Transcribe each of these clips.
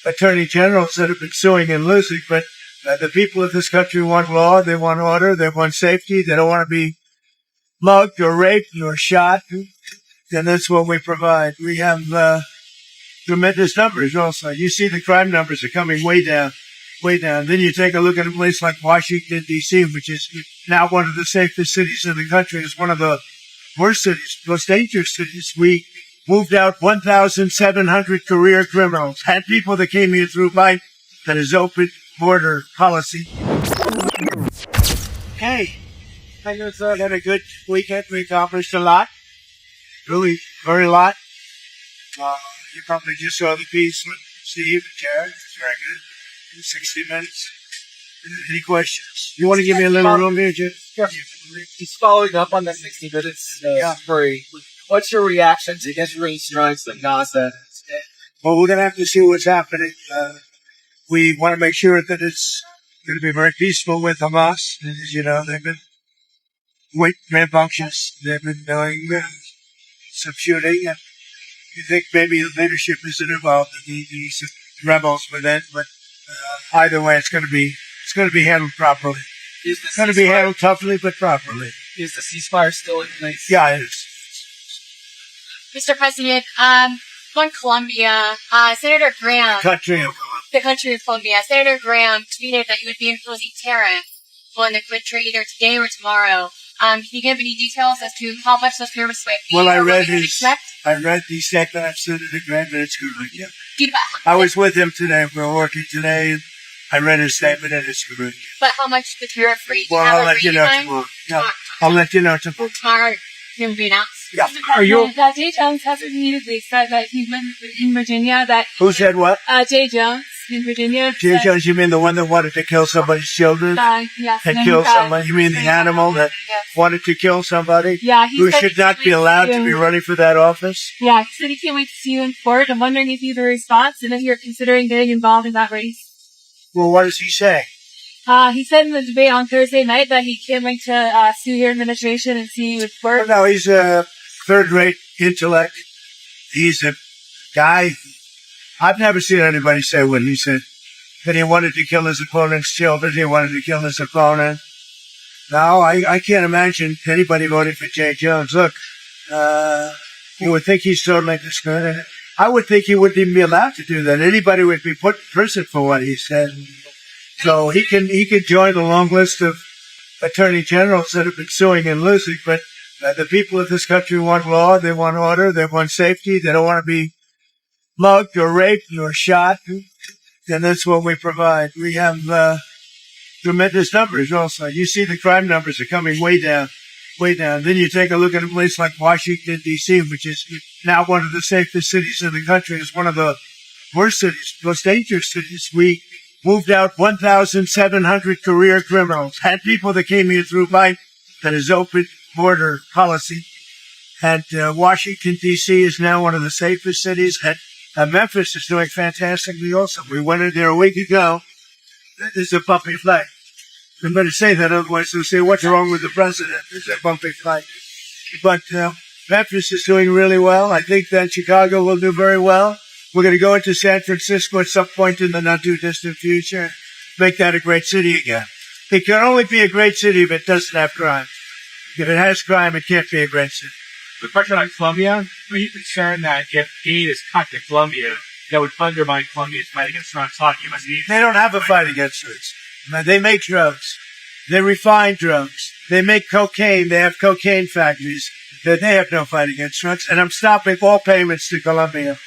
attorney generals that have been suing and losing, but the people of this country want law, they want order, they want safety, they don't want to be mugged or raped or shot, and that's what we provide. We have tremendous numbers also. You see the crime numbers are coming way down, way down. Then you take a look at a place like Washington, D.C., which is now one of the safest cities in the country. It's one of the worst cities, most dangerous cities. We moved out 1,700 career criminals, had people that came here through Biden, that is open border policy. Hey, I just had a good weekend. We accomplished a lot. Really, very lot. You probably just saw the piece with Steve and Jared. It's very good. In 60 minutes. Any questions? You want to give me a little room here, Jim? Yeah. He's following up on the 60 minutes spree. What's your reaction to Israeli strikes in Gaza? Well, we're going to have to see what's happening. We want to make sure that it's going to be very peaceful with Hamas. As you know, they've been rambunctious. They've been doing some shooting. And you think maybe the leadership isn't involved in these rebels within, but either way, it's going to be handled properly. It's going to be handled toughly, but properly. Is the ceasefire still in place? Yeah, it is. Mr. President, on Colombia, Senator Graham, the country of Colombia, Senator Graham tweeted that he would be imposing tariffs on the country either today or tomorrow. Can you give any details as to how much those tariffs might be? Well, I read the statement of Senator Graham, and it's good. Yeah. I was with him today. We were working today. I read his statement, and it's good. But how much the tariff rate? Well, I'll let you know tomorrow. Yeah. I'll let you know tomorrow. Tomorrow, it will be announced. Yeah. Are you? Jay Jones has repeatedly said that he went in Virginia. Who said what? Jay Jones in Virginia. Jay Jones, you mean the one that wanted to kill somebody's children? Yes. And kill somebody? You mean the animal that wanted to kill somebody? Yeah. Who should not be allowed to be running for that office? Yeah. He said he can't wait to see you in court. I'm wondering if you have a response and if you're considering getting involved in that race. Well, what does he say? He said in the debate on Thursday night that he can't wait to sue your administration and see you in court. No, he's a third-rate intellect. He's a guy. I've never seen anybody say what he said. That he wanted to kill his opponent's children. He wanted to kill his opponent. No, I can't imagine anybody voting for Jay Jones. Look, you would think he's totally discriminated. I would think he wouldn't even be allowed to do that. Anybody would be put in prison for what he said. So he can join the long list of attorney generals that have been suing and losing, but the people of this country want law, they want order, they want safety, they don't want to be mugged or raped or shot, and that's what we provide. We have tremendous numbers also. You see the crime numbers are coming way down, way down. Then you take a look at a place like Washington, D.C., which is now one of the safest cities in the country. It's one of the worst cities, most dangerous cities. We moved out 1,700 career criminals, had people that came here through Biden, that is open border policy. And Washington, D.C. is now one of the safest cities. And Memphis is doing fantastically also. We went in there a week ago. There's a bumpy flight. I better say that, otherwise they'll say, what's wrong with the president? There's a bumpy flight. But Memphis is doing really well. I think that Chicago will do very well. We're going to go into San Francisco at some point in the not-too-distant future, make that a great city again. It can only be a great city if it doesn't have crime. If it has crime, it can't be a great city. The question on Colombia, are you concerned that if aid is cut to Colombia, that would undermine Colombia's fight against drugs? They don't have a fight against drugs. They make drugs. They refine drugs. They make cocaine. They have cocaine factories. They have no fight against drugs. And I'm stopping all payments to Colombia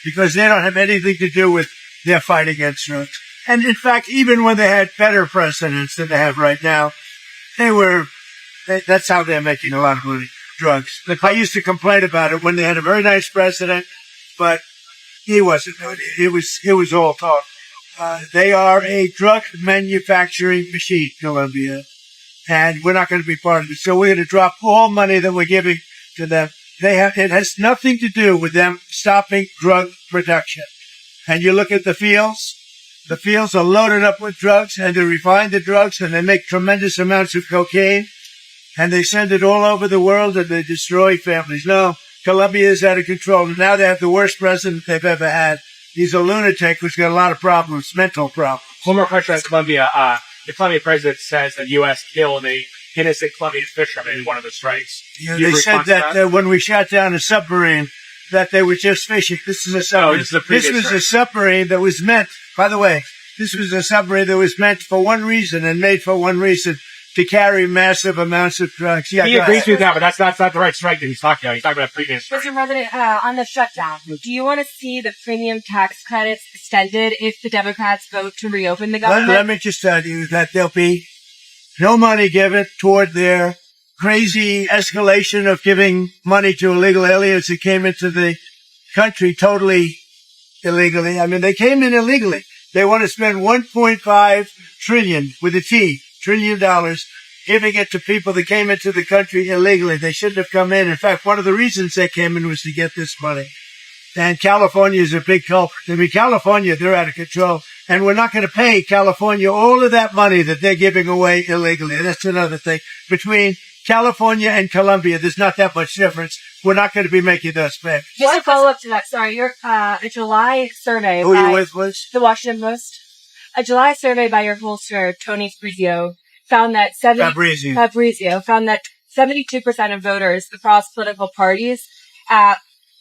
because they don't have anything to do with their fight against drugs. And in fact, even when they had better presidents than they have right now, that's how they're making a lot of money. Drugs. I used to complain about it when they had a very nice president, but he wasn't doing it. It was all talk. They are a drug manufacturing machine, Colombia, and we're not going to be part of it. So we're going to drop all money that we're giving to them. It has nothing to do with them stopping drug production. And you look at the fields are loaded up with drugs, and they refine the drugs, and they make tremendous amounts of cocaine. And they send it all over the world, and they destroy families. No, Colombia is out of control. Now they have the worst president they've ever had. He's a lunatic who's got a lot of problems, mental problems. One more question on Colombia. The Colombian president says that U.S. killed a innocent Colombian fisherman in one of the strikes. They said that when we shot down a submarine, that they were just fishing. This is a submarine. This was a submarine that was meant, by the way, this was a submarine that was meant for one reason and made for one reason, to carry massive amounts of drugs. Yeah, he agrees with that, but that's not the right strike that he's talking about. He's talking about previous. Mr. President, on the shutdown, do you want to see the premium tax credits extended if the Democrats vote to reopen the government? Let me just tell you that there'll be no money given toward their crazy escalation of giving money to illegal aliens that came into the country totally illegally. I mean, they came in illegally. They want to spend $1.5 trillion with a T. $1 trillion, giving it to people that came into the country illegally. They shouldn't have come in. In fact, one of the reasons they came in was to get this money. And California is a big culprit. I mean, California, they're out of control. And we're not going to pay California all of that money that they're giving away illegally. And that's another thing. Between California and Colombia, there's not that much difference. We're not going to be making those payments. Just a follow-up to that. Sorry, your a July survey Who by you with, Liz? the Washington Post. A July survey by your pollster, Tony Fabrizio, found that 72% of voters across political parties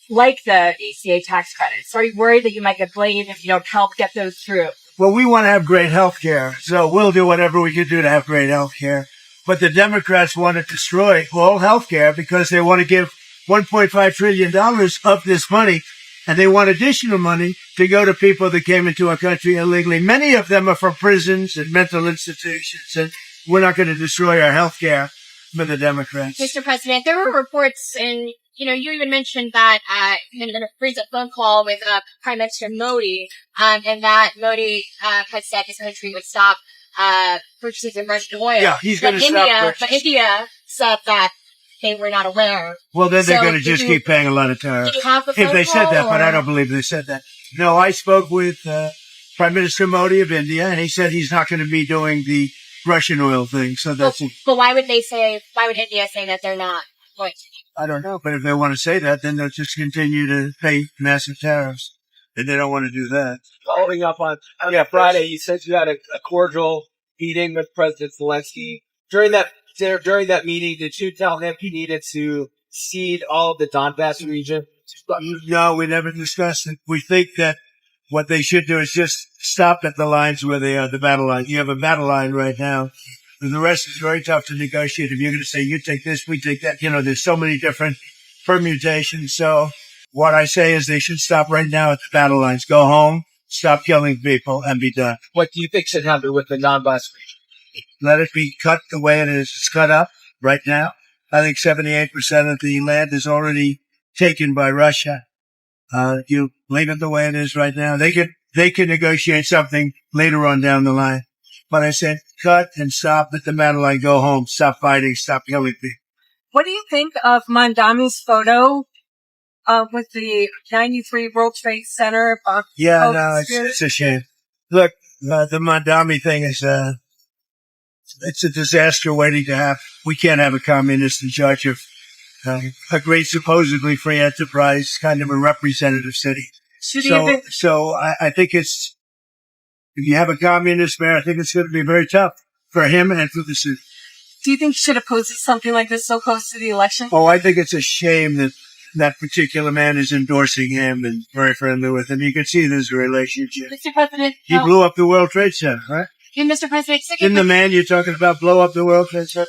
like the ACA tax credits. So are you worried that you might get blamed if you don't help get those through? Well, we want to have great health care, so we'll do whatever we can do to have great health care. But the Democrats want to destroy all health care because they want to give $1.5 trillion of this money, and they want additional money to go to people that came into our country illegally. Many of them are from prisons and mental institutions, and we're not going to destroy our health care for the Democrats. Mr. President, there were reports, and you even mentioned that in a recent phone call with Prime Minister Modi, and that Modi had said his country would stop purchasing Russian oil. Yeah, he's going to stop. But India said that they were not aware. Well, then they're going to just keep paying a lot of tariffs. Did you have the phone if they said that, call, but I don't believe they said that. No, I spoke with Prime Minister Modi of India, and he said he's not going to be doing the Russian oil thing. So that's but why would India say that they're not going to? I don't know, but if they want to say that, then they'll just continue to pay massive tariffs. And they don't want to do that. Following up on Friday, you said you had a cordial meeting with President Zelensky. During that meeting, did you tell him he needed to cede all of the Donbas region? No, we never discussed it. We think that what they should do is just stop at the lines where they are, the battle line. You have a battle line right now. And the rest is very tough to negotiate. If you're going to say, you take this, we take that, there's so many different permutations. So what I say is they should stop right now at the battle lines. Go home, stop killing people, and be done. What do you think should happen with the Donbas region? Let it be cut the way it is. It's cut up right now. I think 78% of the land is already taken by Russia. You leave it the way it is right now. They can negotiate something later on down the line. But I said, cut and stop at the battle line. Go home. Stop fighting. Stop killing people. What do you think of Mandami's photo with the 93 World Trade Center? It's a shame. Look, the Mandami thing is it's a disaster waiting to happen. We can't have a communist in charge of a great, supposedly free enterprise, kind of a representative city. So I think if you have a communist mayor, I think it's going to be very tough for him and for the city. Do you think he should oppose something like this so close to the election? Oh, I think it's a shame that that particular man is endorsing him and very friendly with him. You can see there's a relationship. Mr. President. He blew up the World Trade Center, right? And Mr. President, Didn't the man you're talking about blow up the World Trade Center?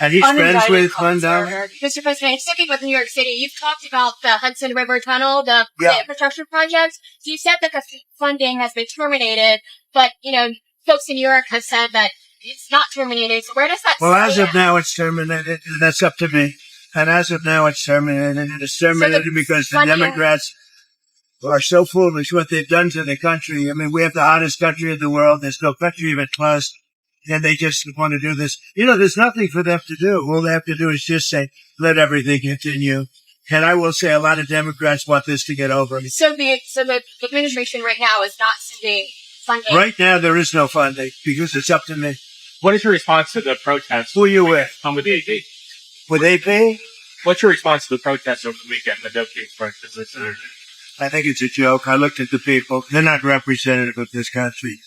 And he's friends with Mandami? Mr. President, sticking with New York City, you've talked about the Hudson River Tunnel, the infrastructure project. So you said that the funding has been terminated, but, folks in New York have said that it's not terminated. So where does that stand? Well, as of now, it's terminated. That's up to me. And as of now, it's terminated. It's terminated because the Democrats are so foolish what they've done to the country. I mean, we have the hottest country in the world. There's no country even close. And they just want to do this. There's nothing for them to do. All they have to do is just say, let everything continue. And I will say a lot of Democrats want this to get over. So the administration right now is not sending funding. Right now, there is no funding because it's up to me. What is your response to the protests? Who are you with? I'm with AP. With AP? What's your response to the protests over the weekend? The Dope Kings protests. I think it's a joke. I looked at the people. They're not representative of this country.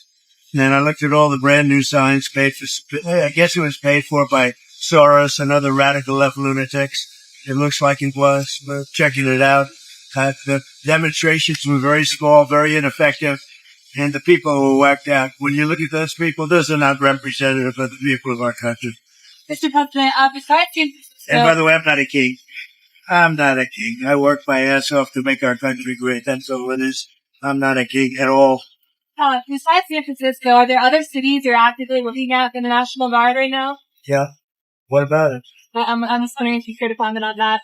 And then I looked at all the brand new signs paid for, I guess it was paid for by Soros and other radical left lunatics. It looks like it was. We're checking it out. The demonstrations were very small, very ineffective, and the people were whacked out. When you look at those people, those are not representative of the people of our country. Mr. President, besides And by the way, I'm not a king. I'm not a king. I work my ass off to make our country great. That's all it is. I'm not a king at all. Besides San Francisco, are there other cities you're actively looking at in the National Guard right now? Yeah. What about it? I'm just wondering if you could comment on that.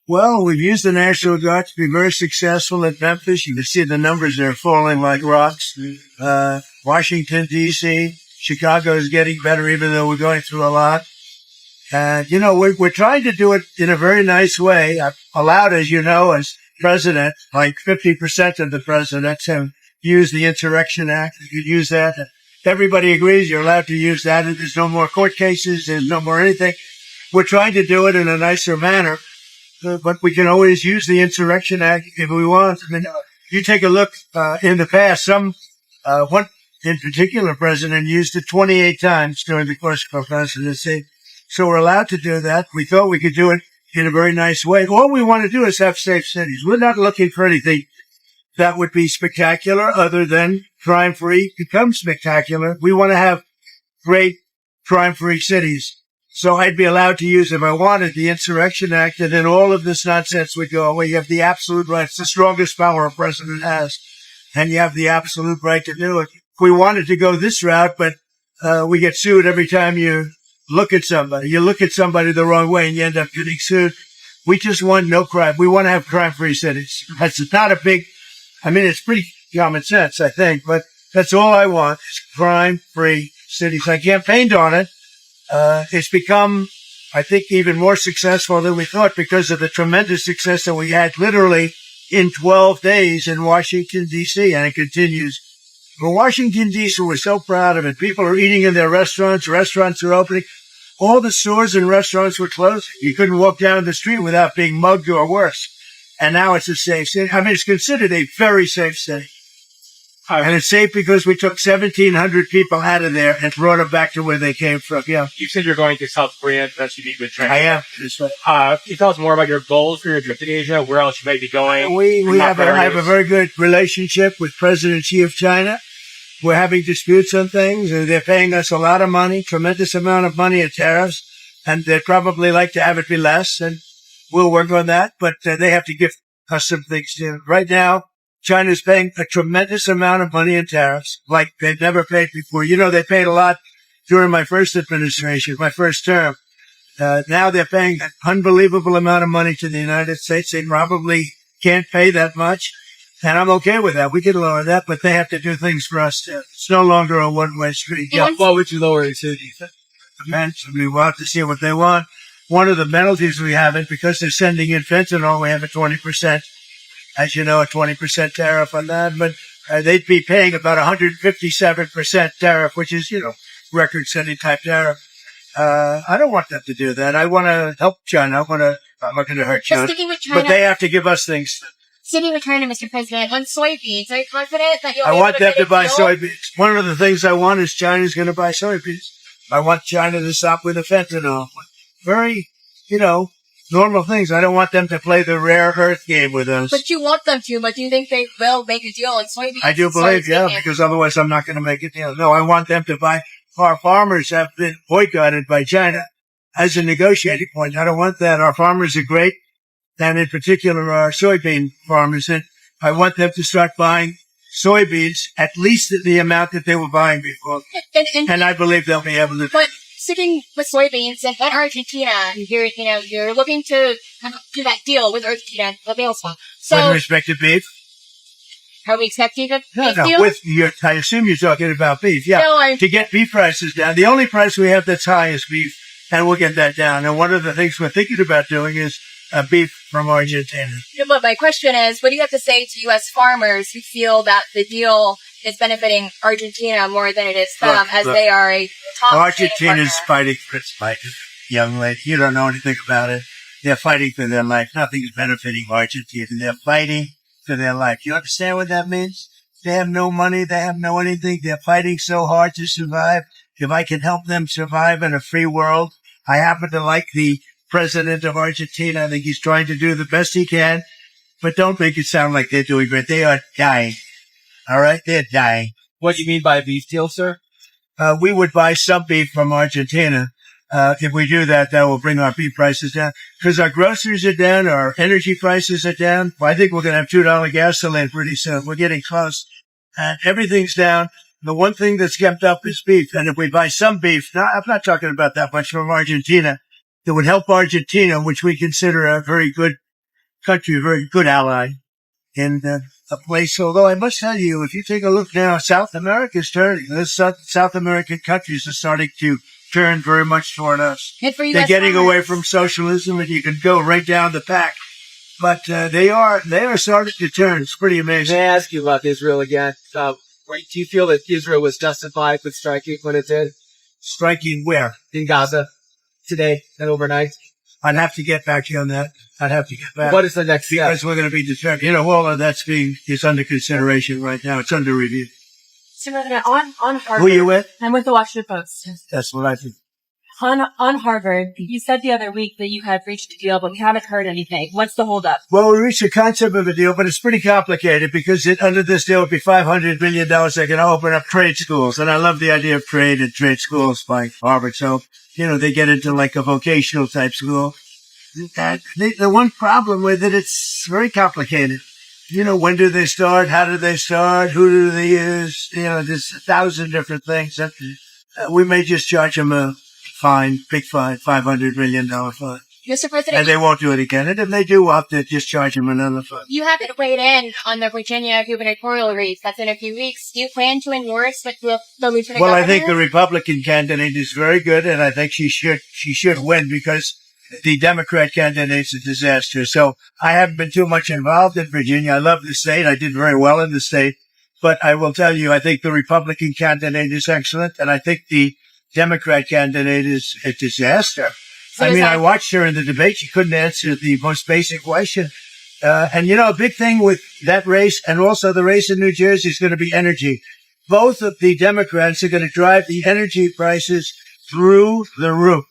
Well, we've used the National Guard to be very successful at Memphis. You can see the numbers are falling like rocks. Washington, D.C., Chicago is getting better, even though we're going through a lot. And, you know, we're trying to do it in a very nice way. I've allowed, as you know, as president, like 50% of the presidents have used the Insurrection Act. You could use that. Everybody agrees you're allowed to use that. There's no more court cases. There's no more anything. We're trying to do it in a nicer manner. But we can always use the Insurrection Act if we want. I mean, you take a look in the past. One in particular president used it 28 times during the course of our presidency. So we're allowed to do that. We thought we could do it in a very nice way. All we want to do is have safe cities. We're not looking for anything that would be spectacular other than crime-free becomes spectacular. We want to have great crime-free cities. So I'd be allowed to use, if I wanted, the Insurrection Act, and then all of this nonsense would go away. You have the absolute right. It's the strongest power a president has. And you have the absolute right to do it. If we wanted to go this route, but we get sued every time you look at somebody. You look at somebody the wrong way and you end up getting sued. We just want no crime. We want to have crime-free cities. That's not a big, it's pretty common sense, I think, but that's all I want is crime-free cities. I campaigned on it. It's become, I think, even more successful than we thought because of the tremendous success that we had literally in 12 days in Washington, D.C., and it continues. But Washington, D.C., we're so proud of it. People are eating in their restaurants. Restaurants are opening. All the stores and restaurants were closed. You couldn't walk down the street without being mugged or worse. And now it's a safe city. It's considered a very safe city. And it's safe because we took 1,700 people out of there and brought them back to where they came from. Yeah. You said you're going to South Korea that you meet with China. I am. Can you tell us more about your goals for your trip to Asia? Where else you might be going? I have a very good relationship with President Xi of China. We're having disputes on things, and they're paying us a lot of money, tremendous amount of money in tariffs, and they'd probably like to have it be less, and we'll work on that, but they have to give us some things too. Right now, China's paying a tremendous amount of money in tariffs, like they've never paid before. You know, they paid a lot during my first administration, my first term. Now they're paying an unbelievable amount of money to the United States. They probably can't pay that much. And I'm okay with that. We can lower that, but they have to do things for us too. It's no longer a one-way street. Yeah. What would you lower it to, do you think? Depends. We want to see what they want. One of the penalties we have is because they're sending in fentanyl, we have a 20%, as you know, a 20% tariff on that. But they'd be paying about 157% tariff, which is, record-setting type tariff. I don't want them to do that. I want to help China. I'm not going to hurt China. But they have to give us things. Sitting with China, Mr. President, on soybeans, are you confident that you'll I want them to buy deal? soybeans. One of the things I want is China's going to buy soybeans. I want China to stop with the fentanyl. Very, normal things. I don't want them to play the rare earth game with us. But you want them to, but do you think they will make a deal on soybeans? I do believe, because otherwise I'm not going to make a deal. No, I want them to buy. Our farmers have been boycotted by China as a negotiating point. I don't want that. Our farmers are great. And in particular, our soybean farmers. And I want them to start buying soybeans at least at the amount that they were buying before. And I believe they'll be able to. But sticking with soybeans and Argentina, you're looking to do that deal with Argentina, the bales one. So, with respect to beef? Are we expecting a beef No, deal? I assume you're talking about beef. Yeah. No, to get beef prices down. The only price we have that's high is beef, and we'll get that down. And one of the things we're thinking about doing is beef from Argentina. But my question is, what do you have to say to U.S. farmers who feel that the deal is benefiting Argentina more than it is them, they are a top Argentina's fighting for its life, young lady. You don't know anything about it. They're fighting for their life. Nothing's benefiting Argentina. They're fighting for their life. You understand what that means? They have no money. They have no anything. They're fighting so hard to survive. If I can help them survive in a free world, I happen to like the president of Argentina. I think he's trying to do the best he can, but don't make it sound like they're doing great. They are dying. All right? They're dying. What do you mean by a beef deal, sir? We would buy some beef from Argentina. If we do that, that will bring our beef prices down. Because our groceries are down, our energy prices are down. Well, I think we're going to have $2 gasoline pretty soon. We're getting close. And everything's down. The one thing that's kept up is beef. And if we buy some beef, now I'm not talking about that much from Argentina, that would help Argentina, which we consider a very good country, a very good ally in a place. Although I must tell you, if you take a look now, South America is turning. Those South American countries are starting to turn very much toward us. Good for you. They're getting away from socialism, and you can go right down the pack. But they are starting to turn. It's pretty amazing. May I ask you about Israel again? Do you feel that Israel was justified with striking when it did Striking where? in Gaza today and overnight? I'd have to get back to you on that. I'd have to get back. What is the next step? Because we're going to be determined. You know, all of that's is under consideration right now. It's under review. So, President, on Harvard, Who are you with? I'm with the Washington Post. That's what I think. On Harvard, you said the other week that you had reached a deal, but we haven't heard anything. What's the holdup? Well, we reached a concept of a deal, but it's pretty complicated because under this deal would be $500 million. They can open up trade schools. And I love the idea of trade and trade schools by Harvard. So, you know, they get into like a vocational type school. The one problem with it, it's very complicated. You know, when do they start? How do they start? Who do they use? You know, there's 1,000 different things. We may just charge them a fine, big fine, $500 million fine. Mr. President, And they won't do it again. And if they do, we'll have to just charge them another fine. you haven't weighed in on the Virginia gubernatorial race. That's in a few weeks. Do you plan to endorse with the lieutenant Well, governor? I think the Republican candidate is very good, and I think she should win because the Democrat candidate's a disaster. So I haven't been too much involved in Virginia. I love the state. I did very well in the state. But I will tell you, I think the Republican candidate is excellent, and I think the Democrat candidate is a disaster. So I watched her in the debate. She couldn't answer the most basic question. And, you know, a big thing with that race and also the race in New Jersey is going to be energy. Both of the Democrats are going to drive the energy prices through the roof.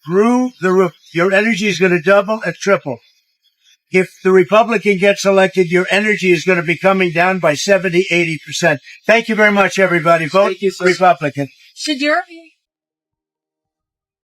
Through the roof. Your energy is going to double and triple. If the Republican gets elected, your energy is going to be coming down by 70, 80%. Thank you very much, everybody. Vote Thank you, sir. Republican. Should European